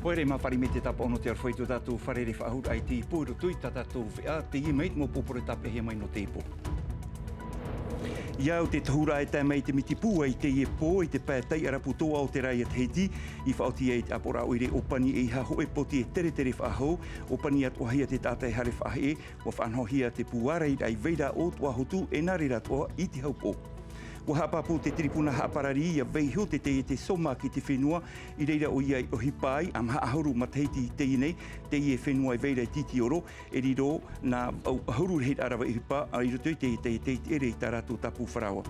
Poere mawhari me te tapa ono te arwhai tō tātou wharere whaahur ai te pōro tui tā tātou whea te i meit mō pōpore tape he mai no te po. Iau te tahura e tā mei te miti pūa i te i pō i te pētai arapu tō au te rai at heiti i whaoti e te apora oire opani e ha hoe poti e tere tere whaahau opani at wahia te tātai hare whaahe wa whanhohia te pūara i rai veira o tua hotu e nārira toa i te haupo. Wa hapapu te tiripuna haaparari ia veiho te soma ki te whenua i reira o iai o hipai am haahauru mataiti te inei te i e whenua i veira i titi oro e riro na hauru reit arawa i hipa a i roto i te ere i tā rātou tapu wharawa.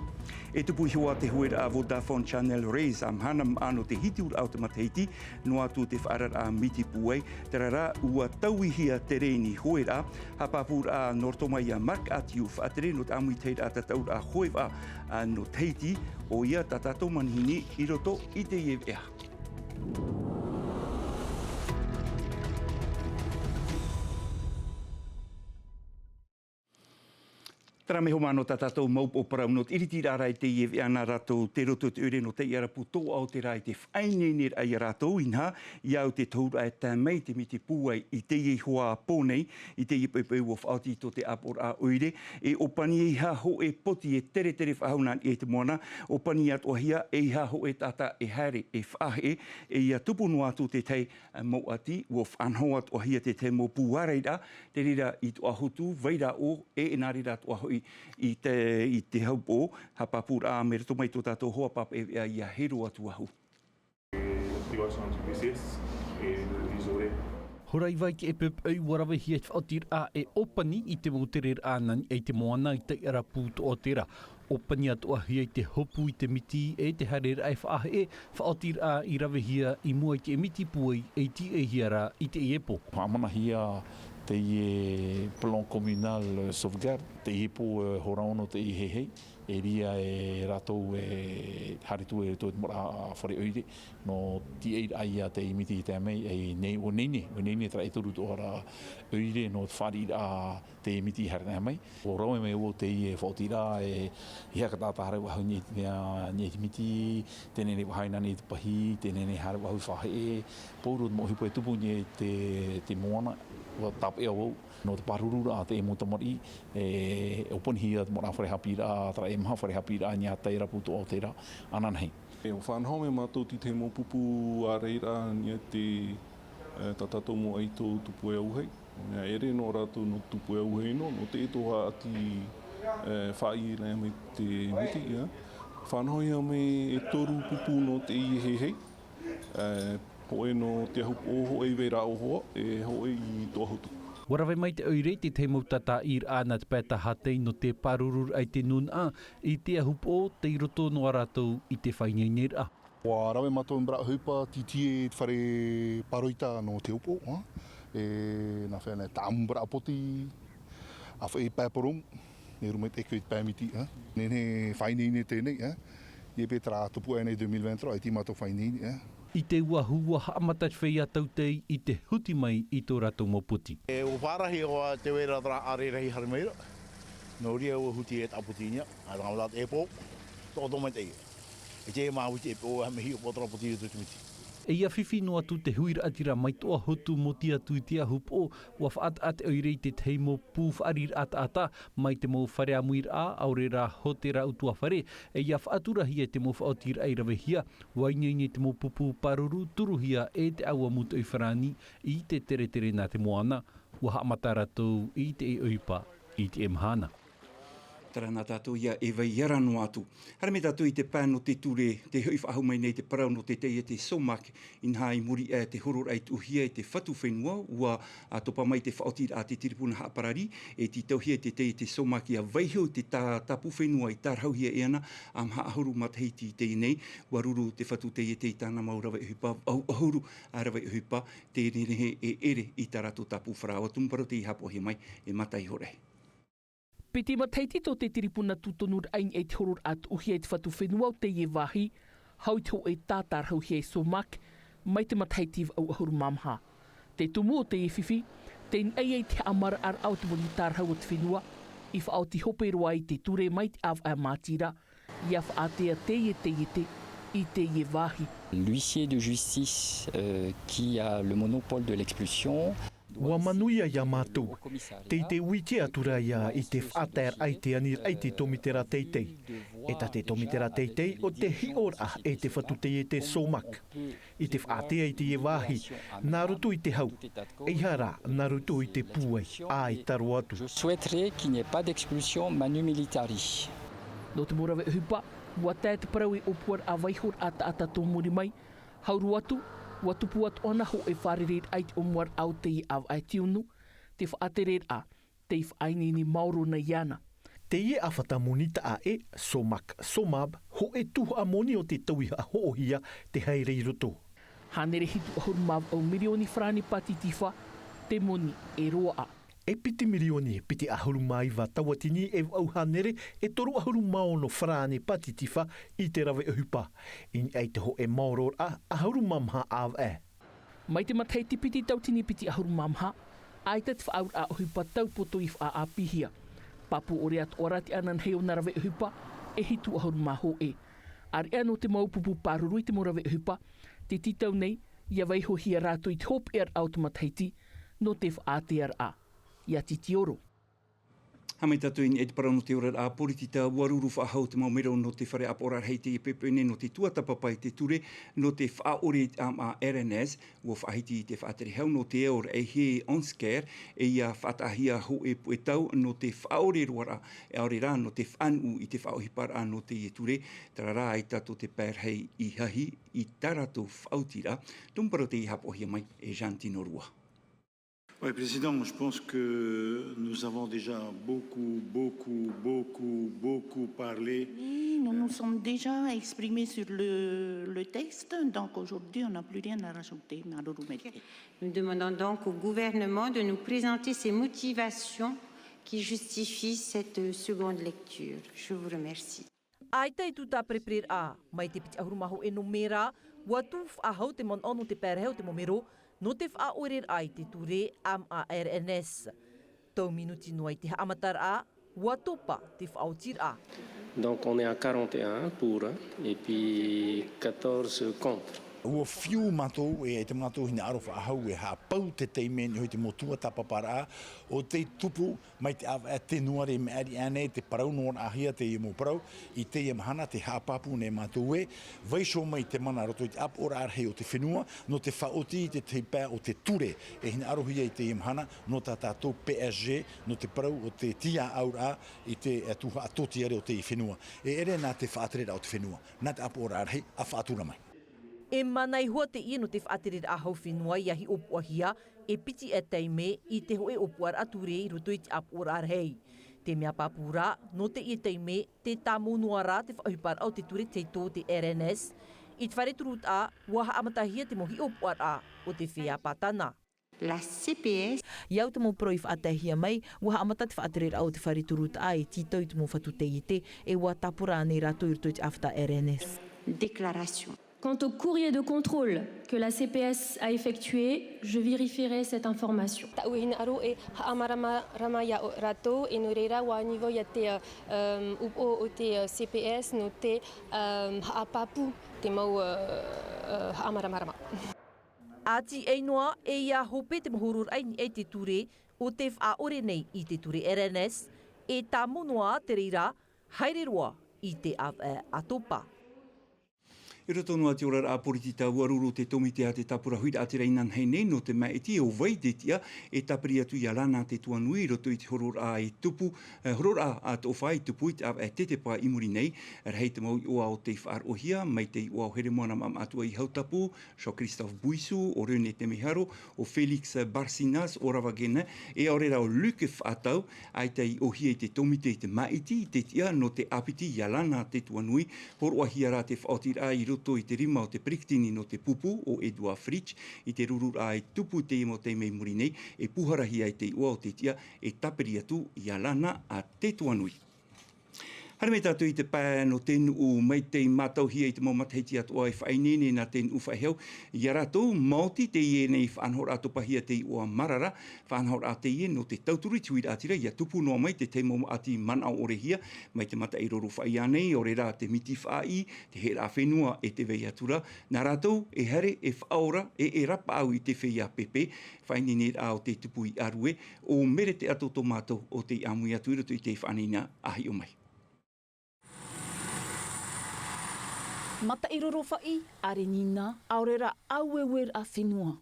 E tupu i hoa te huera a Vodafone Channel Raise am hanam ano te hiti ura au te mataiti no atu te whaarar a miti puai te rara ua tauihia te reini huera hapapur a nortomai a Mark Atiu whaatere no te amui teira a tataur a hoewa a no teiti o ia tatato manhini i roto i te ea. Tara meho mano tātou maupo parau no iriti rārai te iewe ana rātou te roto te ure no te iarapu tō au te rai te whainene ai rātou inha iau te taura e tā mei te miti pūai i te i hoa pōnei i te i peupeu o whaoti to te apor a oire e opani e ha ho e poti e tere tere whahaunan e te moana opani at ohia e ha ho e tata e hare e whahe e ia tupunu atu te tei mau ati o whanhoat ohia te te mo pūareira te rira i tu ahutu veira o e enarira tu ahoi i te haupo hapapur a me reto mai tō tātou hoa pap e ia hero atu ahu. Horai vai ki e pep au warawe hi e whaotir a e opani i te mōterer ānani e te moana i te arapu tō o tera. Opani atoa hi e te hopu i te miti e te harer ai whaahe e whaotir a i rawe hia i mua i te miti puai e ti e hiara i te iepo. Whamana hia te i plan communal sauvegarde, te i po horaono te i hei e ria e ratou e haritu e tō mora a whare oire no ti eir ai a te imiti i te amei e nei o neine tra e turu tō hara oire no whari a te imiti i hara amei. O rau e mei o te i e whaotira e hea katata hara wahu ni te miti, tēnei ne wahaina ni te pahi, tēnei ne hara wahu whahe e, pōru mo hipo e tupu ni te moana, wa tap e au no te parurura a te e motamari e oponi hia te mora whare hapira tra e maha whare hapira nia teira puto o teira ananhei. E o whanhau me mātou ti te mo pupu a reira nia te tatato mo ai tō tupu e auhei. Nia ere no rātou no tupu e auhei no te toha ati whai nei me te miti ia. Whanhau ia me e toru pupu no te i hei. Hoe no te ahupo hoe vera o hoa e hoe i tō ahutu. Warawe mai te oire te teimau tata ir āna te pēta hatei no te parurur ai te nun a i te ahupo te roto no rātou i te whaineinir a. Wa rawe mātou mbra hupa titi e whare paroita no te upo. E nā whēnei tāmu mbra poti a whai pēporom. Ne rumai te koe pēmiti. Nene whaineine tēnei. I e pētara tupu e nei 2023 ai ti mātou whaineine. I te uahua haamatat whea tautei i te huti mai i tō rātou moputi. E o whārahi o te wera dra arerehi harimeira. No ria o huti e taputinia, a rangalat e pō, tō mai te ia. E te e mahuti e pō e mehi o potra puti i tutumiti. E ia whiwhi no atu te huira atira mai toa hotu mo tia tui tia hupo wa whaat at oirei te teimo pūf arir ata mai te mo whare amuir a aurera hotera utua whare e ia whaaturahi e te mo whaotir ai rawe hia wainene te mo pupu paruru turuhia e te aua mutu i wharani i te tere tere nā te moana wa haamata ratou i te e oipa i te e mahana. Tara nā tātou ia e vai iara no atu. Hara me tātou i te pāno te ture, te hui whahau mai nei te parau no te teia te somak, inha i muri e te horor ai tuhia e te whatu whenua, ua a topa mai te whaotir a te tiripuna haaparari, e ti tauhia te teia te somak ia vaihau te tapu whenua i tarhauhia e ana, am haahuru matheiti te nei, ua ruru te whatu teia te tāna mau rawa e hupa, ahuru a rawa e hupa, te renehe e ere i tā rātou tapu wharawa, tumparo te i hapohi mai e matai hore. Pe te mataiti tō te tiripuna tūtonur ain e te horor at uhi e te whatu whenua o te ie wahi, hau te ho e tātar hau he somak, mai te mataiti au ahuru mamha. Te tumu o te ie whiwhi, te ei te amara ar au te moni tār hau o te whenua, i wha au te hope roa i te ture mai te av a mātira, i a wha atea te ie, I te ie wahi. L'huissier de justice qui a le monopole de l'expulsion. Wa manuia ia mātou. Te uiti atura ia I te whāter ai te anir ai te tomitera teitei. E ta te tomitera teitei o te hiora e te whatutei e te somak. I te whātea I te ie wahi, nā rutu I te hau. E hara, nā rutu I te pūai, ai taro atu. Je souhaiterais qu'il n'y ait pas d'expulsion manu militari. No te morawe hupa, wa te parau I opuar a waihor ata tō muri mai. Hauru atu, wa tupu atu ona ho e wharerer ai te omuar au te I au ai tiunu, te whaaterer a, te whaaini ni mauro na iana. Te ie awhata monita a e, somak, somab, ho e tuhu a moni o te taui a hoohia te hairei roto. Hanere hitu ahuru mav au milioni frani pati tifa, te moni e roa a. E piti milioni, piti ahuru mai wa tawatini e au hanere e toru ahuru maono frani pati tifa I te rawe uhupa. In ei te ho e maoror a ahuru mamha av e. Mai te matai tipiti tautini piti ahuru mamha, ai te whaaur a uhupa taupoto I wha a pihia. Papu ore atu orati anan heo na rawe uhupa, e hitu ahuru maho e. Ari ano te maupupu parurui te mo rawe uhupa, te titau nei, ia waiho hia rātou I te hop ar au te mataiti, no te whaatear a. Ia titioro. Hamai tatu ini e te parano te ora a poritita waruru whaahau te maumero no te whare aporar hei te pepene no te tuatapapai te ture no te whaore a RNS ua whaahiti te whaatere hau no te eor e he onsker e ia whaatahia ho e puetau no te whaore roara e aore rā no te whanu I te whaohipara no te e ture tarara ai tato te pēr hei I hahi I tarato whautira tumparo te I hapohia mai e Jantino Rua. Oui, Président, je pense que nous avons déjà beaucoup parlé. Oui, nous nous sommes déjà exprimés sur le texte, donc aujourd'hui on n'a plus rien à rajouter. Nous demandons donc au gouvernement de nous présenter ses motivations qui justifient cette seconde lecture. Je vous remercie. Ai tei tu tā preparer a, mai te piti ahurumaho e no mera, watu whaahau te mon ono te pērehau te momero, no te whaorer ai te ture am a RNS. Tau minuti noai te haamatar a, watopa te whaotir a. Donc on est à 41 pour et puis 14 contre. Ua fiu matou e te matou hina aro whaahau e ha pau te teimeni hoi te motua tapapara o te tupu mai te nuare me ari ane te parau noa ahia te iemo parau I te mahana te hapapu ne matou e vaiso mai te mana roto I te ap ora arhei o te whenua no te whaoti te teipea o te ture e hina aro hia I te mahana no ta tātou PSG no te parau o te tia aura I te tuha atoti are o te whenua e ere nā te whaaterera o te whenua nā te ap ora arhei a whaatura mai. E manai hua te ino te whaatere a hau whenua I ahi opuahia e piti e teime I te hoe opuar ature I roto I te aporar hei. Te mea papura, no te I teime te tamunuara te whaupar au te ture te tō te RNS I te whare turut a waha amatahia te mohi opuar a o te whea patana. La CPS. Iau te mo pro I whaatahia mai, waha amata te whaatere au te whare turut a e titau te mo whatute I te e wa tapura nei rato I roto I te awhata RNS. Déclaration. Quant au courrier de contrôle que la CPS a effectué, je vérifierai cette information. CPS noté haapapu te mau haamaramarama. Ati einoa e ia hope te mohorur ai e te ture o te whaore nei I te ture RNS e tā monoa te reira haere roa I te atopa. I roto noa te ora a poritita uaruru te tomite a te tapura huira a te reinan hei nei no te maiti o vaidetia e tapiri atu I alana te tuanui roto I te horor a e tupu, horor a te whai tupu I te a te te pā imuri nei, hei te mau I oa o te whaar ohia, mai te I oa o here moana mam atua I hautapu, so Christophe Buisu, o René Temeharo, o Félix Barsinas, o Ravagena, e aurera o Luke Whaatau, ai te I ohia I te tomite I te maiti, te tia no te apiti I alana te tuanui, por ohia ra te whaotira I roto I te rima o te priktini no te pupu o Edouard Fritsch I te rurur a e tupu te imo te mei muri nei e puharahi ai te ua o te tia e tapiri atu I alana a te tuanui. Hara me tātou I te pā no tēnu o mai te mātauhia I te mau mataiti atu ai whainene nā tēnu u whaheo. Ia rātou, Māori te ie nei whanhora atu pahia te o marara, whanhora te ie no te tauturi tuira atira, ia tupu noa mai te teimo ati mana o rehia, mai te mata I roro whaia nei, o re rā te miti whai, te he rā whenua e te vei atura. Nā rātou, e hare, e whaora, e rapa au I te whia pepe, whainene rā o te tupu I arue, o mere te ato tō mātou o te amui atu I roto I te whanina ahi o mai. Mata I roro whai, are nina, aurera auewer a whenua.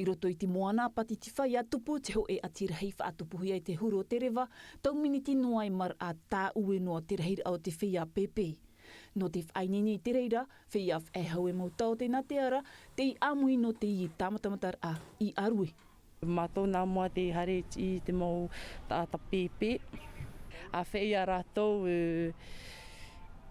I roto I te moana pati ti whai atupu, te ho e atira hei whaatupuhi ai te huro te rewa, tau miniti noa I mar a tā ue noa te reira au te whia pepe. No te whainini I te reira, whia e hau e mau tau te nā te ara, te I amui no te I tāmatamatar a I arue. Mātou nā mua te hare I te mau tāta pepe, a whia rātou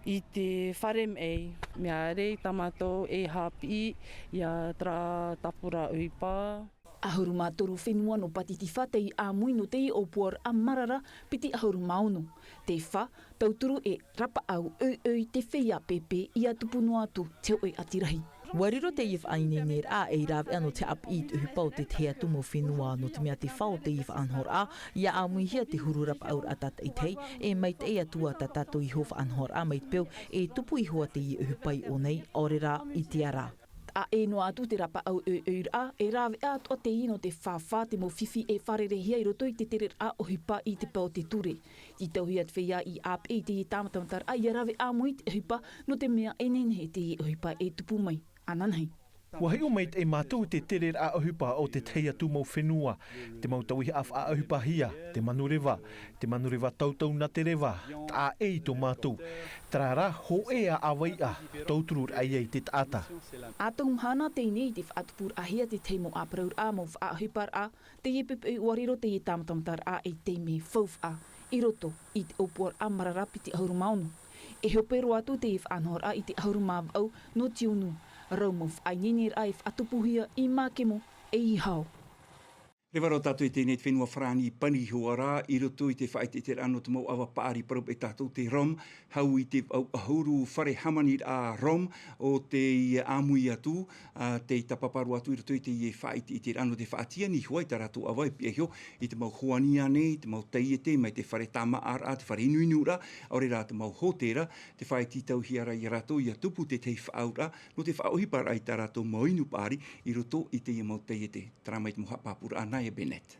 I te wharem ei, mea rei tamato e hapi ia tra tapura uipa. Ahuru mātoru whenua no patiti wha te I āmui no te I opuar a marara piti ahuru mauno. Te wha, tauturu e rapa au te whia pepe I atupu no atu te oi atirahi. Wariro te iw ainene rā e rāwe ano te ap I te hupau te tea tumo whenua no te mea te whao te iw anhor a, ia amuihia te huru rapa aur atata I tei, e mai te ea tua ta tato I hofa anhor a mai te peo, e tupu I hoa te I hupai o nei, ore rā I te ara. A e no atu te rapa au a, e rāwe atu o te ino te whawha te mo whiwhi e wharerehia I roto I te tere a o hupa I te pau te ture. I tauhia te whia I ap I te I tāmatamatar a, ia rāwe amui te hupa no te mea enene te I o hupa e tupu mai. Ananhei. Wahi o mai e mātou te tere a ahupa o te teia tū mau whenua, te mau tauhi af a ahupa hia, te manurewa tautau na te rewa, tā e I tō mātou. Trara ho e a awai a, tauturur ai ei te tāta. Ātou mahana teinei te whaatupur ahia te teimo a praur a mau wha ahupar a, te ipepe wariro te I tāmatamatar a e teime whauf a, I roto I te opuar a mararapi te ahuru maunu. E hopero atu te if anhor a I te ahuru mawau no tiunu. Raumo whainenir a I whatupuhia I mākemo e I hao. Rewaro tātou I tēnei te whenua whrani pani hoa rā, I roto I te whaite te rano te mau awa pāri parau e tātou te rom, hau I te ahuru whare hamanir a rom o te āmui atu, te tapaparu atu I roto I te whaite I te rano te whaatia ni hoa I tā rātou awa I piahio, I te mau hoania nei, te mau teiete, mai te whare tāma ara, te whare inuinu ra, ore rā te mau hotera, te whaiti tau hiara I rātou I a tupu te tei whaura, no te whaohipara I tā rātou mau inu pāri, I roto I te mau teiete, tramai te moha pāpura anai Bennett.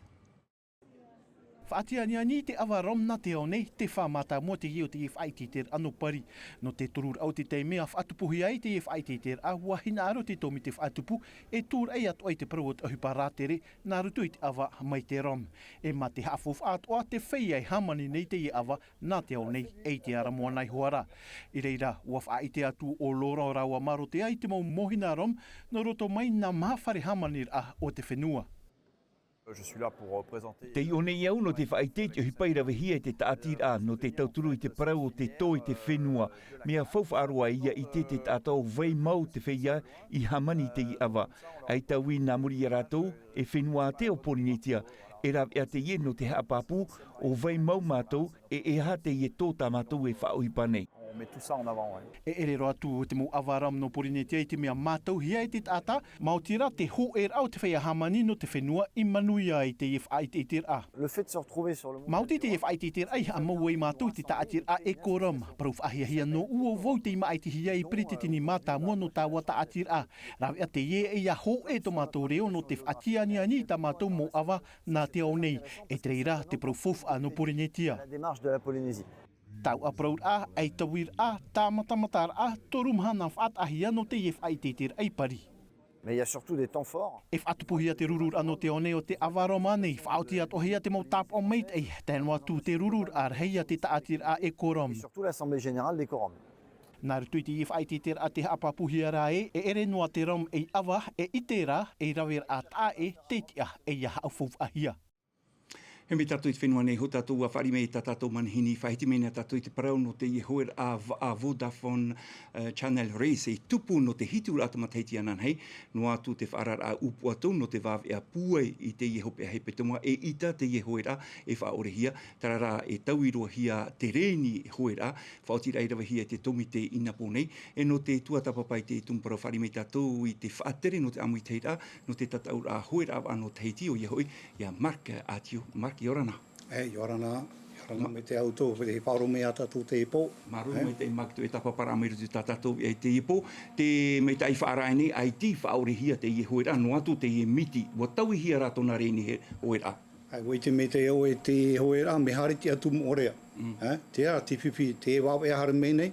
Whaatia ni te awa rom na te o nei, te whamata mo te hio te whaiti te ano pari. No te turur au te mea whaatupuhi ai te whaiti te a wahina aro te tomi te whaatupu, e tūr ei atu ai te parauat ahupa rātere, nā rutu I te awa mai te rom. E ma te hafof atu a te whei ai hamani nei te awa nā te o nei, ei te ara mua nai hoara. I reira, ua whaite atu o lora o rawa maro te ai te mau mohina rom, no roto mai nā mahawhare hamani a o te whenua. Je suis là pour représenter. Te ione iau no te whaite te hipai rawe hia te tātir a no te tauturu I te parau o te toi te whenua. Mea whauwhaarua ia I te tātou vei mau te whia I hamani te I awa. Ai taui nā muri I rātou e whenua te o Polinetia. E rawe a te ie no te haapapu o vei mau mātou e ha te ie tō tā mātou e whaohipa nei. On met tout ça en avant. E ere roa tu te mo avaram no Polinetia I te mea mātou hia I te tāta, mautira te ho au te whaia hamani no te whenua I manuia I te FITTR a. Le fait de se retrouver sur le monde. Mauti te FITTR ai a mau I mātou te tātir a e koram. Paruf ahia hia no ua vau te ima ai te hia I pritetini māta mua no tāua tātir a. Rawe a te ie e a ho e to mātou reo no te whatiani ani ta mātou mo ava nā te au nei. E treira te profof a no Polinetia. La démarche de la Polynésie. Tau aproud a, ai tawir a, tāmatamatar a, toru mahana whaat ahia no te FITTR ai pari. Mais il y a surtout des temps forts. E whaatupuhia te rurur ano te one o te awaroma nei, whaoti atohia te mau tap o meit ei, tēnua tū te rurur ar heia te taatir a e koram. Et surtout l'Assemblée Générale des Corums. Nā rutu I te FITTR a te hapapuhia rā e ere noa te rom ei awa, e itera, e rawir a tā e te tia, e ia haufouf ahia. He me tātou i whenua nei, ho tātou a whari mei tātou manhini, whahiti mena tātou i te parau no te ihoer a Vodafone Channel Race, e tupu no te hitu rata mataiti anan hei, no atu te whaarar a upu atu, no te wawe a puai i te iehope a hepe tumua, e ita te iehoer a e whaore hia, tarara e tauiroa hia te reni hoer a, whaotira i rawa hia te tomi te inapo nei, e no te tuatapapai te tumparau whari mei tātou i te whaatere no te amu i teira, no te tataur a hoer a ano teiti o iehoi, ia marka atiu, Ki orana. Yorana me te auto, te wharo mea tatu te ipo. Maru me te maktu e tapapara me rutu tātou e te ipo. Te me tai whaaraene, ai ti whaore hia te iehoera, no atu te miti. Wa taui hia rato na reni he oera. Ai wei te me te o e te hoera, me hariti atu morea. Te ara, te whiwhi, te wawe a hara menei.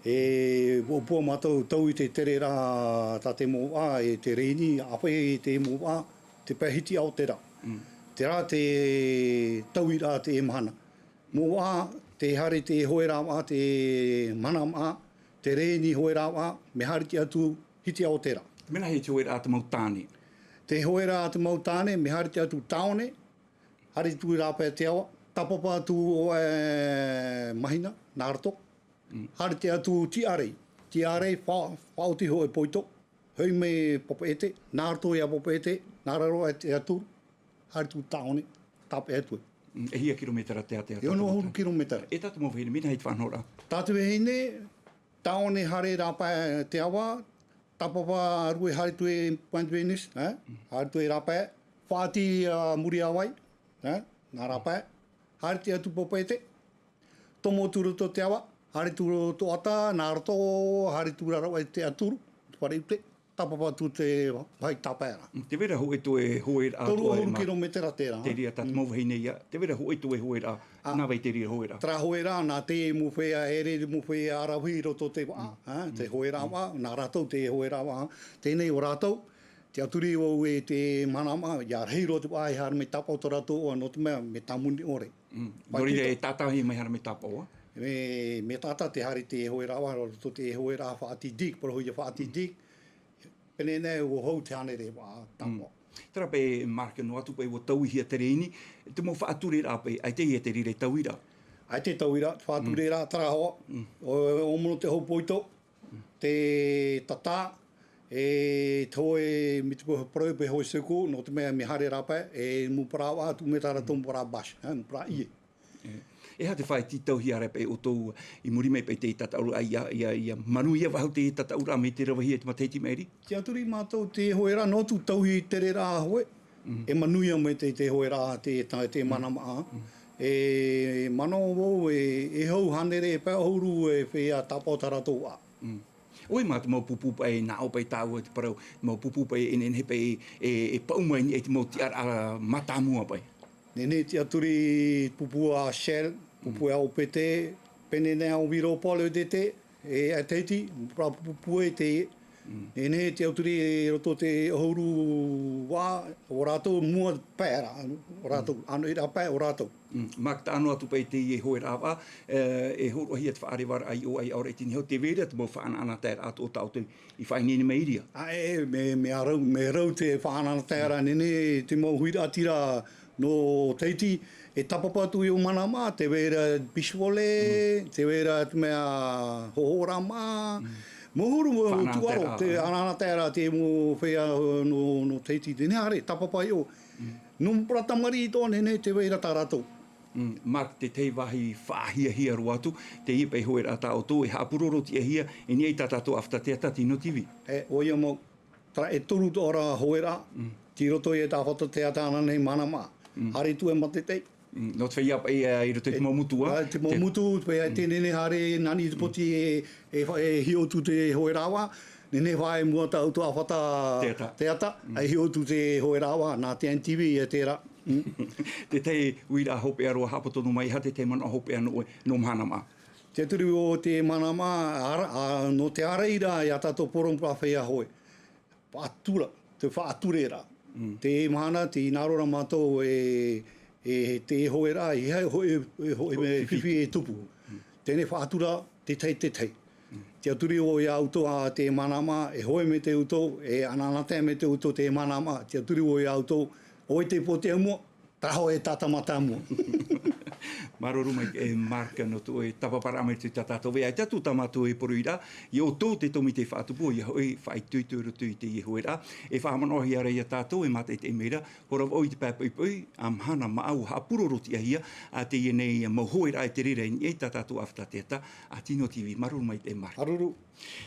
E pua mātou tau i te tere rā tā te moa, e te reni, apa e te moa, te pahiti au te rā. Te rā te tauhi rā te mahana. Mō wā, te hare te hoe rā wā, te mana mā, te reni hoe rā wā, me hare te atu hiti au te rā. Mena he te hoe rā te mautāne? Te hoe rā te mautāne, me hare te atu taone, hare tu rā pē te awa, tapapa atu o mahina, nārato, hare te atu tiarei, whaoti ho e poito, hui me popoete, nārato e a popoete, nāraro e te atu, hari tu taone, tape etue. E hia kilometera te atea? E ono huru kilometera. E tatu mawhine, mina hei whanora? Tatu hine, taone hare rāpa te awa, tapapa arue hari tu e Puentuenis, hari tu e rāpa, whaati muri awai, nā rāpa, hari te atu popete, tomo turu to te awa, hari tu to ata, nā rato, hari tu raro e te aturu, whare ute, tapapa tu te vai tapera. Te vera ho e tu e hoe a toru huru kilometera tera. Te ria tatu mawhine ia. Te vera ho e tu e hoe a, nā vai te ria hoe a. Tra hoe rā, nā te mu whea ere, mu whea arahui roto te wā. Te hoe rā wā, nā rātou te hoe rā wā. Tēnei o rātou, te aturi o e te manama, ia reiro te wā, hara me tapau to rātou o no te mea, me tamuni ore. Nori e tātahi mai hara me tapau a? Me tāta te hari te hoe rā wā, roto te hoe rā whaati dik, poro hui whaati dik. Pene nei o hou te ane re wā tāmo. Tera pe marke no atu pe o tauhi hia te reini, te mo whaature rā pe, ai te hia te rire tauira? Ai te tauira, whaature rā tara hoa, o mono te hou poito, te tata, e toe mitipo parau pe hoi seku, no te mea me hare rā pe, e mupara wā, tu me tara tomu para bash, mupara ie. E ha te whai ti tauhi are pe o tau i muri mei pe te tataura ia manu ia wahau te tataura me te rawahi e te mateiti meiri? Te aturi mātou te hoera, no tu tauhi tere rā hoe, e manu ia me te hoe rā te manama. E mano wau e hau hanere e pēo huru e whea tapau taratou wā. Oi mātu mau pupu pai nā o pai tāua te parau, mau pupu pai he pai e paumaini e te mau ti ara matamua pai. Nene te aturi pupu a Shell, pupu a OPT, pene nei au wiro polo de te, e a teiti, pupu e te e. Nene te aturi roto te houru wā, o rātou mua pēra, o rātou, anu ira pē o rātou. Mak ta anu atu pai te e hoe rāwa, e horo hi at whaare wara ai o ai aure tini hau, te vera te mau whaana ana tēra atu o tautu i whainene me iria. Me rau te whaana ana tēra, nene te mau huira atira, no teiti e tapapatu i o manama, te vera biswole, te vera te mea hohorama, mohuru mo tuaro, te anana tēra te mo whea no teiti, tene hare, tapapa i o. No pratamari i tōne ne te vera tā rātou. Mak te tei wahi whaahia hia ro atu, te ipe hoe rā tā o tō, e hapuroro tia hia, e ni ei tātātou afta te ata tino tivi. Oia mo, e turu tō ora hoe rā, ti roto i e tā whata te ata ana nei manama. Hare tu e matetei. No te whaiapa i roto te maumutua. Te maumutu, te nene hare nani te poti e hiotu te hoe rawa, nene whae mua tau tu a whata te ata, e hiotu te hoe rawa, nā te NTV e tērā. Te tei uira hope aroa hapatono mai, hate te mana hope anu no manama. Te turi o te manama, no te areira i a tato porompa whea hoe. Pātura, te whaaturera. Te mahana, te nārora mātou te hoe rā, i hei hoe me whiwhi e tupu. Tēnei whaatura, te tei. Te aturi o ia auto a te manama, e hoe me te uto, e ananate me te uto te manama. Te aturi o ia auto, o te po te umua, Traho e tata matamu. Maroro mai e marka no to e tapapara mai te tatato vea tatu tamato e poruira i o tō te tomi te whaatupo i hoi whai tuituru tui te i hoera e whamanohi ara ia tātou e mate te mera hora oi te pāpui am hana maau hapuroroti ahia a te i nei mohoera e te rere i e tatato afta teta a Tino TV maroro mai te marka. Aruru.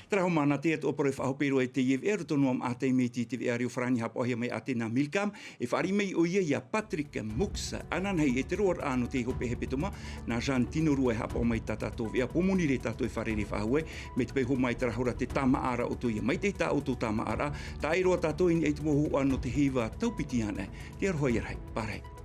Traho mana te ato opore whahopero e te i e tonu am a te me ti te veari o whrani hapohia mai a te na Milkam e whari mei o ia Patrick Muksa ananhei e te roar anu te hope hepetoma na Jean Tino rua e hapo mai tatato vea pomoni re tato e wharere whahue me te peho mai trahora te tama ara o to ia mai te ta o to tama ara ta iroa tato in e te mohu anu te hiva taupiti ane te aroha iarhai, parhai.